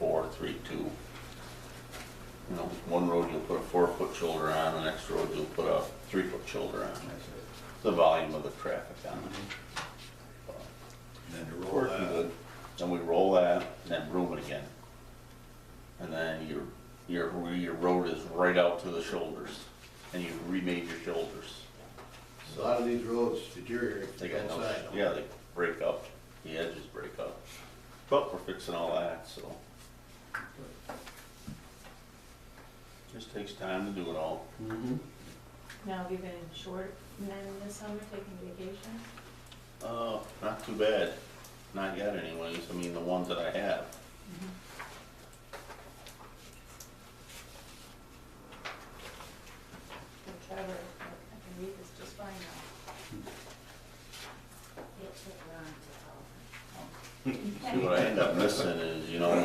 4, 3, 2. You know, one road you'll put a 4-foot shoulder on, the next road you'll put a 3-foot shoulder on. That's it. The volume of the traffic on it. And then to roll Working that. good. Then we roll that, and then broom it again. And then your road is right out to the shoulders, and you remade your shoulders. A lot of these roads deteriorate They got no, outside. yeah, they break up, the edges break up. But we're fixing all that, so. Just takes time to do it all. Mm-hmm. Now, have you been short men this summer taking vacation? Not too bad. Not yet anyways. I mean, the ones that I have. Well, Trevor, I can read this just fine now. See, what I end up missing is, you know,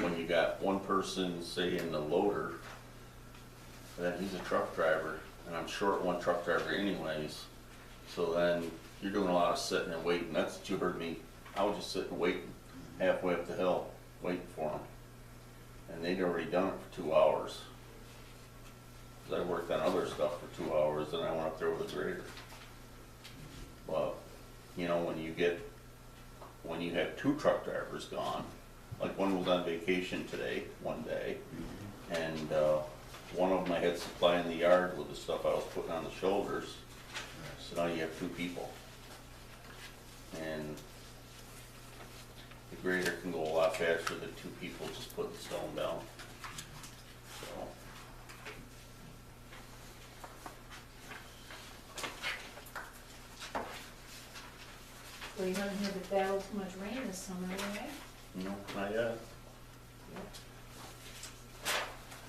when you got one person, say, in the loader, then he's a truck driver, and I'm short one truck driver anyways. So then you're doing a lot of sitting and waiting. That's what you heard me. I was just sitting waiting halfway up the hill, waiting for them. And they'd already done it for 2 hours. 'Cause I worked on other stuff for 2 hours, and I went up there with a grader. But, you know, when you have 2 truck drivers gone, like one was on vacation today, one day, and one of them I had supply in the yard with the stuff I was putting on the shoulders. So now you have 2 people. And the grader can go a lot faster than 2 people just putting the stone down. So. Well, you haven't had to battle too much rain this summer anyway. No, not yet.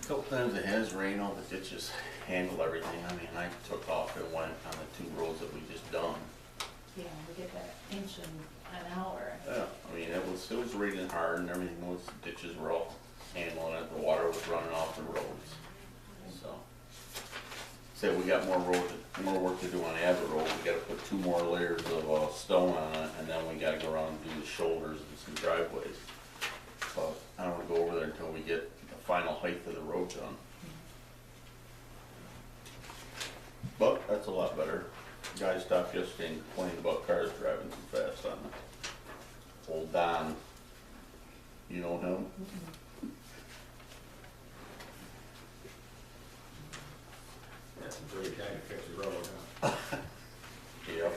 A couple times it has rained, all the ditches handle everything. I mean, I took off and went on the 2 roads that we just done. Yeah, we get that inch in an hour. Yeah, I mean, it was raining hard and everything was, the ditches were all handling it, the water was running off the roads, so. Say we got more work to do on Abbott Road, we gotta put 2 more layers of stone on it, and then we gotta go around and do the shoulders and some driveways. But I don't wanna go over there until we get the final height of the road done. But that's a lot better. Guy stopped yesterday and complained about cars driving too fast on it. Old Don, you know him? That's until you kind of fix the road, huh? Yep.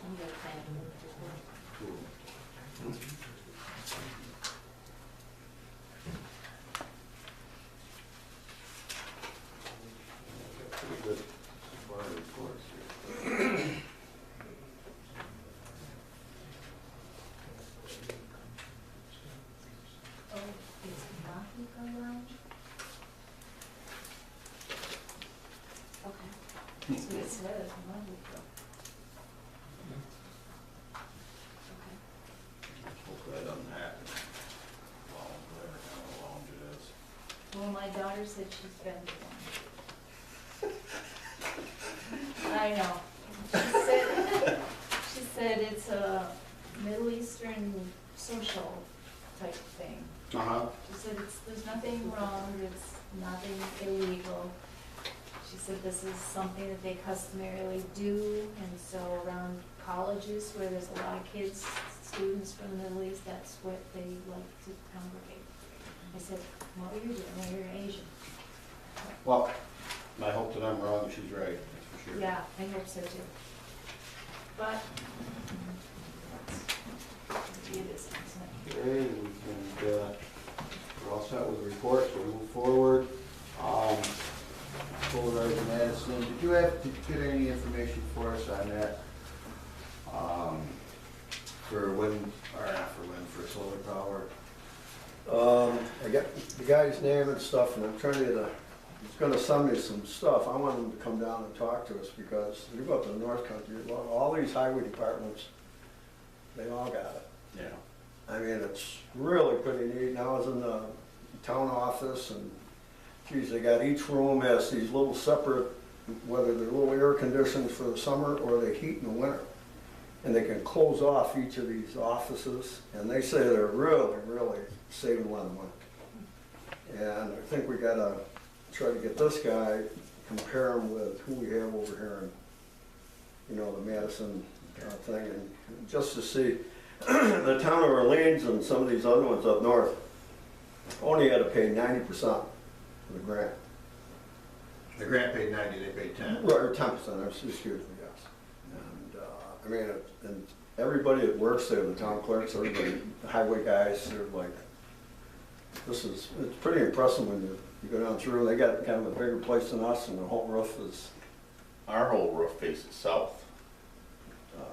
I'm gonna kind of move this one. Cool. Pretty good supply reports here. Oh, it's Mahuka Lounge? Okay, that's what it says, Mahuka. Okay. Hopefully that doesn't happen. Well, whatever kind of lounge it is. Well, my daughter said she's been to one. I know. She said it's a Middle Eastern social type thing. Uh-huh. She said there's nothing wrong, it's nothing illegal. She said this is something that they customarily do, and so around colleges where there's a lot of kids, students from the Middle East, that's what they like to congregate. I said, what are you doing? Well, you're Asian. Well, I hope that I'm wrong and she's right, that's for sure. Yeah, I hope so too. But, that's, it is, isn't Okay, we can, we're all set with the reports, we'll move forward. Supervisor Madison, did you get any information for us on that? For wind, or not for wind, for solar power? I got the guy's name and stuff, and I'm trying to get he's gonna send me some stuff. I want him to come down and talk to us, because you go up to the North Country, well, all these highway departments They all got it. Yeah. I mean, it's really pretty neat. Now I was in the town office and, geez, they got each room has these little separate, whether they're little air conditioners for the summer or they heat in the winter. And they can close off each of these offices, and they say they're really, really saving a lot of money. And I think we gotta try to get this guy, compare him with who we have over here in, you know, the Madison thing, and just to see the town of Orleans and some of these other ones up north only had to pay 90% of the grant. The grant paid 90, they paid 10. Right, or 10%, excuse me, yes. And, I mean, and everybody that works there, the town clerks, everybody, the highway guys, they're like, it's pretty impressive when you go down through, they got kind of a bigger place than us, and the whole roof is, Our whole roof faces south, Yeah.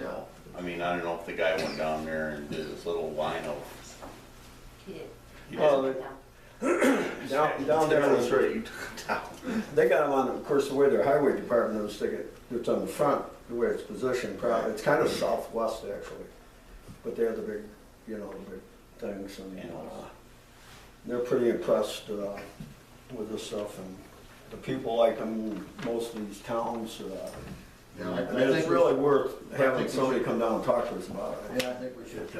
so, I mean, I don't know if the guy went down there and did his little lino. He did. He Well, did. down there, That's right, you took it down. they got them on, of course, the way their highway department is, it's on the front, the way it's positioned, probably, it's kind of southwest actually. But they have the big, you know, the big things, and they're pretty impressed with this stuff, and the people like them, most of these towns. Yeah, I mean, it's really worth having we somebody should- come down and talk to us about it. Yeah, I think we should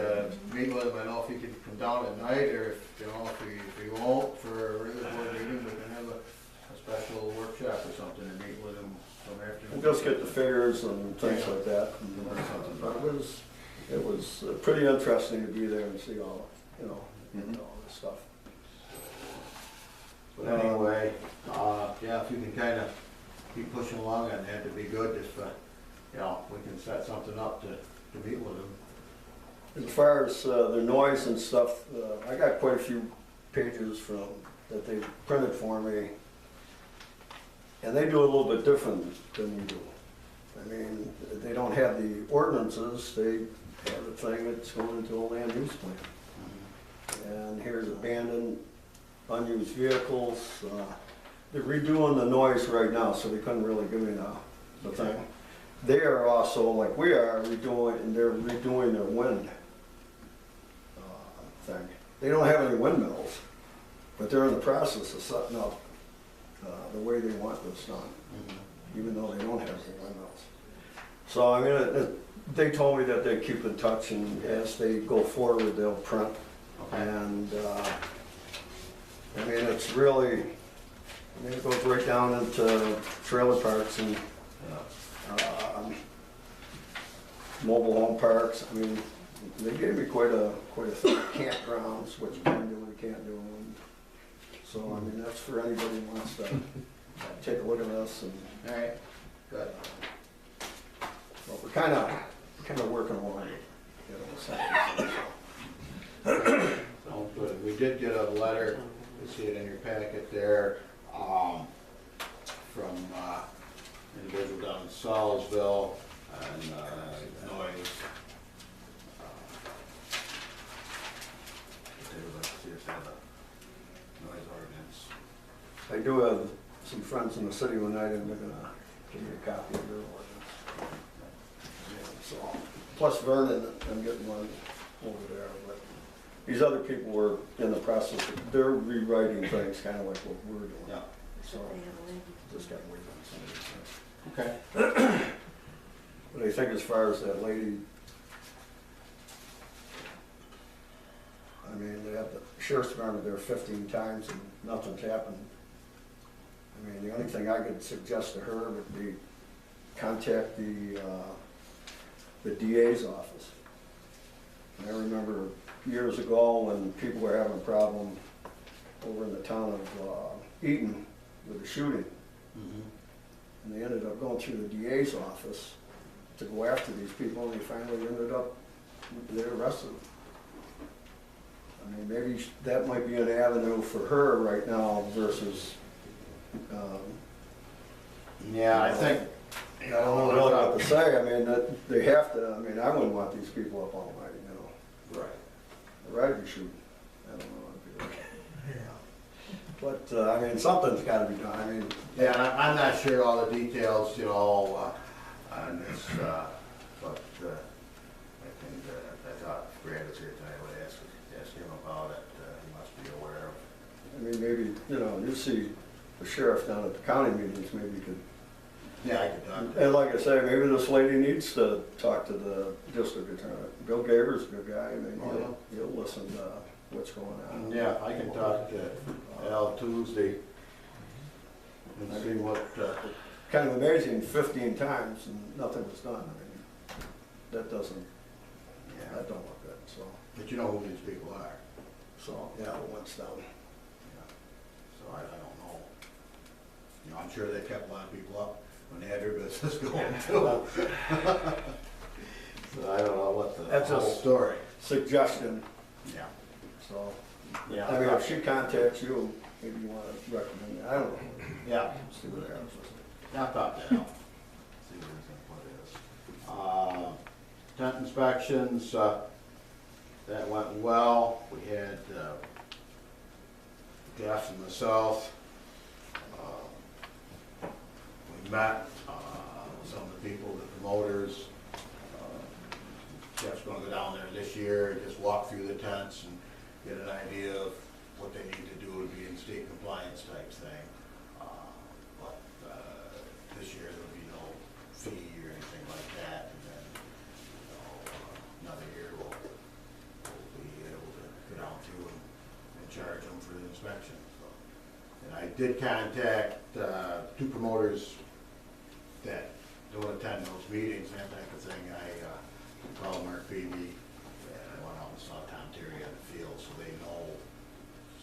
meet with him. I know if he could come down at night, or if, you know, if he won't for a regular board meeting, we can have a special workshop or something and meet with him some afternoon. And just get the figures and things like that. But it was pretty interesting to be there and see all, you know, all this stuff. But anyway, yeah, if you can kind of keep pushing along on that, it'd be good if, you know, we can set something up to meet with him. As far as the noise and stuff, I got quite a few pages from, that they printed for me. And they do a little bit different than we do. I mean, they don't have the ordinances, they have a thing that's going into a land use plan. And here's abandoned, unused vehicles. They're redoing the noise right now, so they couldn't really give me the thing. They are also, like we are, they're redoing their wind thing. They don't have any windmills, but they're in the process of setting up the way they want this done, even though they don't have any windmills. So, I mean, they told me that they keep in touch, and as they go forward, they'll print. Okay. And, I mean, it's really, I mean, it goes right down into trailer parks and mobile home parks. I mean, they gave me quite a thing, campgrounds, what you can do and can't do. And so, I mean, that's for anybody who wants to take a look at this. And All right, good. well, we're kind of working along, you know, Sounds good. We did get a letter, you see it in your packet there, from an individual down in Salisville, and noise. They would like to see us have a noise ordinance. I do have some friends in the city one night, and they're gonna give me a copy of their ordinance. So, plus Vernon, I'm getting one over there, but these other people were in the process, they're rewriting things kind of like what we're doing. Yeah. So, just gotta wait on some of these things. Okay. But I think as far as that lady, I mean, they have the sheriff's department there 15 times and nothing's happened. I mean, the only thing I could suggest to her would be contact the DA's office. And I remember years ago when people were having a problem over in the town of Eaton with a shooting. And they ended up going through the DA's office to go after these people, and they finally ended up, they arrested them. I mean, maybe that might be an avenue for her right now versus, Yeah, I think. I don't know really what to say. I mean, that they have to, I mean, I wouldn't want these people up all night, you know. Right. They're ready to shoot. I don't know what to do. But, I mean, something's gotta be done. I mean, Yeah, and I'm not sure all the details, you know, on this, but I can you know, you see the sheriff down at the county meetings, maybe you could, Yeah, I could talk. and like I say, maybe this lady needs to talk to the district attorney. Bill Gaber's a good guy, I mean, he'll listen to what's going on. Yeah, I can talk to Al Tuesday and see what, Kind of amazing, 15 times and nothing was done. I mean, that don't look good, so, but you know who these people are. yeah, it went down. Yeah. So I don't know. You know, I'm sure they kept a lot of people up when they had their business going too. So I don't know what the That's whole a story. Suggestion, Yeah. so, Yeah. I mean, if she contacts you, maybe you want to recommend it, I don't know. Yeah. See what happens. Yeah, I'll talk to Al. See what it is. Tent inspections, that went well. We had Jeff and myself. We met some of the people, the promoters. Jeff's gonna go down there this year and just walk through the tents and get an idea of what they need to do to be in state compliance type thing. But this year there'll be no fee or anything like that, and then, you know, another year we'll be able to go down through and charge them for the inspection, so. And I did contact, 2 promoters that don't attend those meetings, and that type of thing. I called Mark Beebe, and I went out and saw Tom Terry on the field, so they know,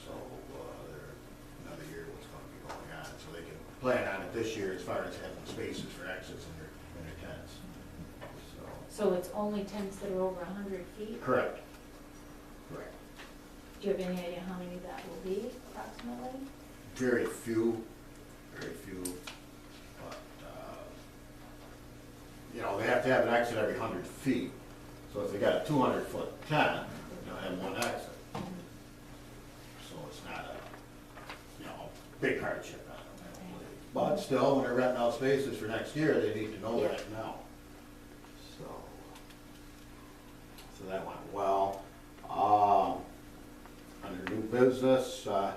so, they're another year what's gonna be going on, so they can plan on it this year as far as having spaces for exits in their tents, so. So it's only tents that are over 100 feet? Correct. Correct. Do you have any idea how many that will be approximately? Very few, but, you know, they have to have an exit every 100 feet. So if they got a 200-foot tent, they'll have one exit. So it's not a, you know, big hardship on them, I don't believe. But still, when they're renting out spaces for next year, they need to know that now. So that went well. Under new business, yeah,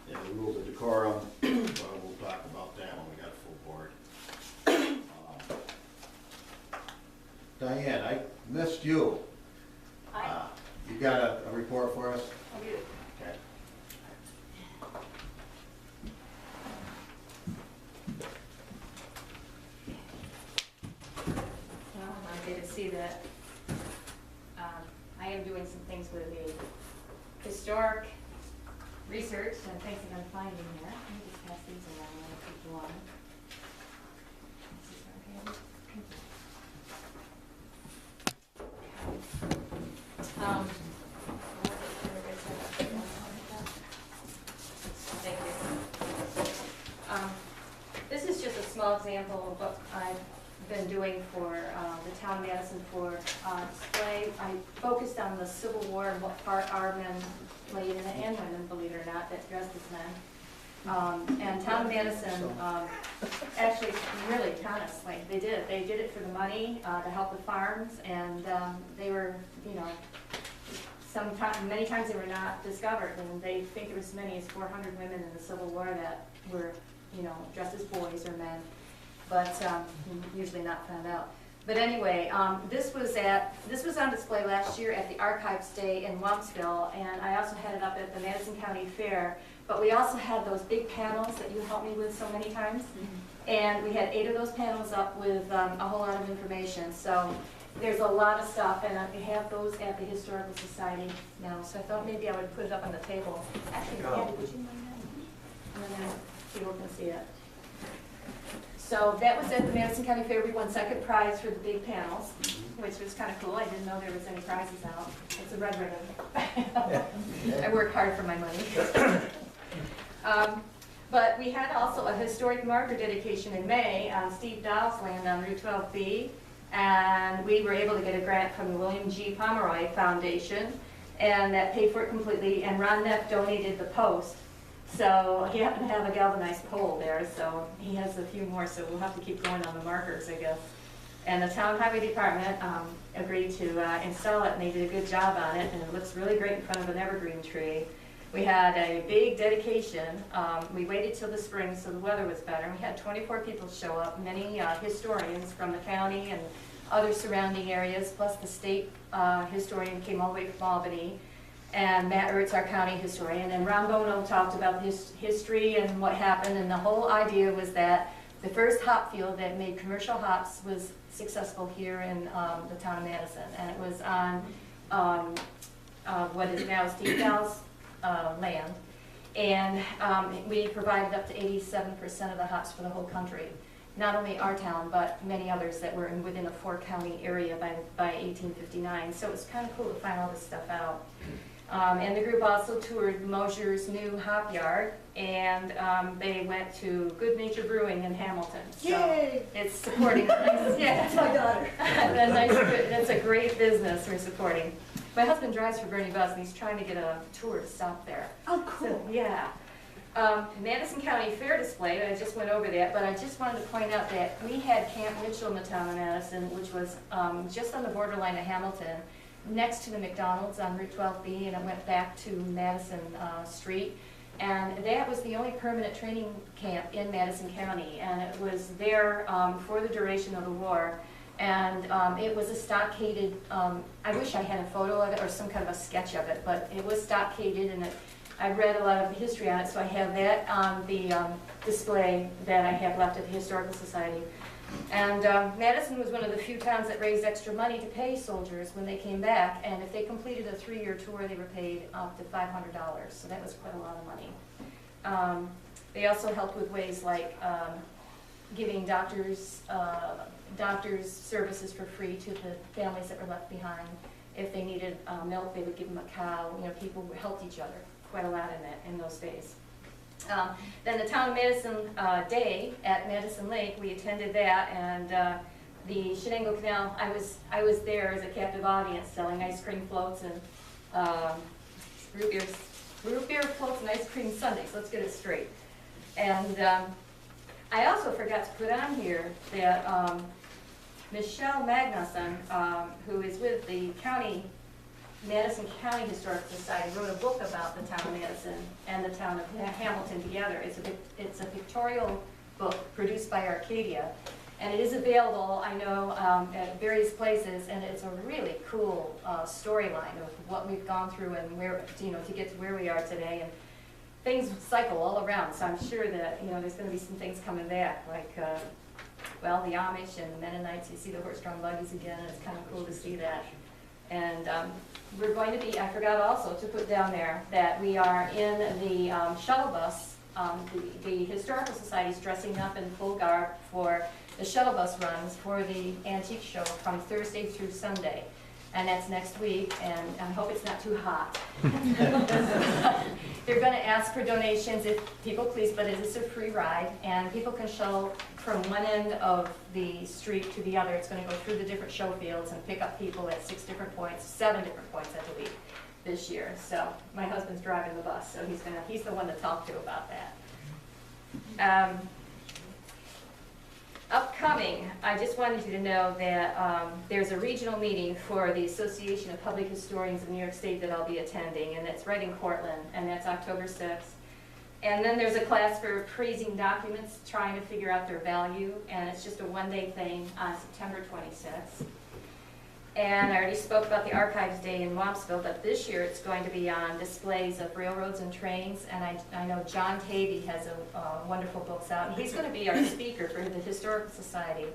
the rules of decorum, we'll talk about that when we got a full board. Diane, I missed you. You got a report for us? I do. Okay. Well, I'm happy to see that. I am doing some things with the historic research and things that I'm finding here. Let me just pass these around and keep you on. This is our hand. Thank you. This is just a small example of what I've been doing for the town of Madison for display. I focused on the Civil War and what part our men played in it, and women, believe it or not, that dressed as men. And town of Madison actually really honestly, they did it for the money to help the farms, and they were, you know, many times they were not discovered, and they think there was as many as 400 women in the Civil War that were, you know, dressed as boys or men, but usually not found out. But anyway, this was on display last year at the Archives Day in Wamsville, and I also had it up at the Madison County Fair. But we also had those big panels that you helped me with so many times, and we had 8 of those panels up with a whole lot of information. So there's a lot of stuff, and we have those at the Historical Society now. So I thought maybe I would put it up on the table. Actually, Andy, would you mind that? And then people can see it. So that was at the Madison County Fair. We won second prize for the big panels, which was kind of cool. I didn't know there was any prizes out. It's a red ribbon. I work hard for my money. But we had also a historic marker dedication in May on Steve Dahl's land on Route 12B, and we were able to get a grant from the William G. Pomeroy Foundation, and that paid for it completely, and Ron Neff donated the post. So he happened to have a galvanized pole there, so he has a few more, so we'll have to keep going on the markers, I guess. And the town highway department agreed to install it, and they did a good job on it, and it looks really great in front of an evergreen tree. We had a big dedication. We waited till the spring so the weather was better. We had 24 people show up, many historians from the county and other surrounding areas, plus the state historian came all the way from Albany, and Matt Ertz, our county historian, and Ron Bono talked about this history and what happened, and the whole idea was that the first hop field that made commercial hops was successful here in the town of Madison, and it was on what is now Steve Dow's land, and we provided up to 87% of the hops for the whole country. Not only our town, but many others that were within a 4-county area by 1859. So it was kind of cool to find all this stuff out. And the group also toured Mosier's new hop yard, and they went to Good Nature Brewing in Hamilton. So Yay! it's supporting a nice, yeah, That's my daughter. that's a great business we're supporting. My husband drives for Bernie Bus, and he's trying to get a tour to stop there. Oh, So, cool. yeah. Madison County Fair display, I just went over that, but I just wanted to point out that we had Camp Mitchell in the town of Madison, which was just on the borderline of Hamilton, next to the McDonald's on Route 12B, and it went back to Madison Street. And that was the only permanent training camp in Madison County, and it was there for the duration of the war. And it was a stockaded, I wish I had a photo of it or some kind of a sketch of it, but it was stockaded, and I read a lot of the history on it, so I have that on the display that I have left at the Historical Society. And Madison was one of the few towns that raised extra money to pay soldiers when they came back, and if they completed a 3-year tour, they were paid up to $500, so that was quite a lot of money. They also helped with ways like giving doctors services for free to the families that were left behind. If they needed milk, they would give them a cow. You know, people helped each other quite a lot in those days. Then the Town of Madison Day at Madison Lake, we attended that, and the Shenango Canal, I was there as a captive audience selling ice cream floats and root beer floats and ice cream sundaes. Let's get it straight. And I also forgot to put on here that Michelle Magnuson, who is with the Madison County Historical Society, wrote a book about the town of Madison and the town of Hamilton together. It's a pictorial book produced by Arcadia, and it is available, I know, at various places, and it's a really cool storyline of what we've gone through and where, to get to where we are today. And things cycle all around, so I'm sure that, there's going to be some things coming back, like, the Amish and Mennonites. You see the horse-drawn buggies again, and it's kind of cool to see that. And we're going to be, I forgot also to put down there that we are in the shuttle bus. The Historical Society is dressing up in full garb for the shuttle bus runs for the antique show from Thursday through Sunday. And that's next week, and I hope it's not too hot. They're going to ask for donations if people please, but it is a free ride, and people can shuttle from one end of the street to the other. It's going to go through the different show fields and pick up people at 7 different points, I believe, this year. So my husband's driving the bus, so he's the one to talk to about that. Upcoming, I just wanted you to know that there's a regional meeting for the Association of Public Historians of New York State that I'll be attending, and it's right in Cortland, and that's October 6th. And then there's a class for appraising documents, trying to figure out their value, and it's just a one-day thing on September 26th. And I already spoke about the Archives Day in Wampsville, but this year it's going to be on displays of railroads and trains, and I know John Tavey has wonderful books out, and he's going to be our speaker for the Historical Society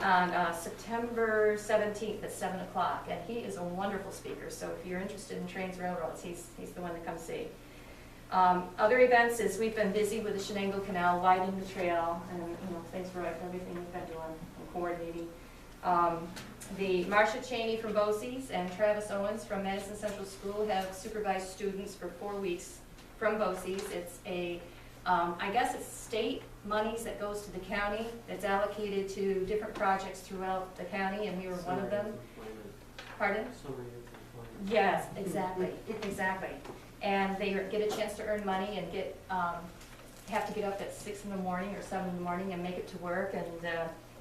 on September 17th at 7 o'clock, and he is a wonderful speaker, so if you're interested in trains, railroads, he's the one to come see. Other events is we've been busy with the Shenango Canal, widening the trail, and thanks for everything you've been doing and coordinating. The Marcia Cheney from BOCES and Travis Owens from Madison Central School have supervised students for 4 weeks from BOCES. It's I guess it's state monies that goes to the county that's allocated to different projects throughout the county, and we were one of them. Pardon? Yes, exactly. And they get a chance to earn money and have to get up at 6 in the morning or 7 in the morning and make it to work, and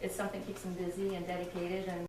it's something that keeps them busy and dedicated, and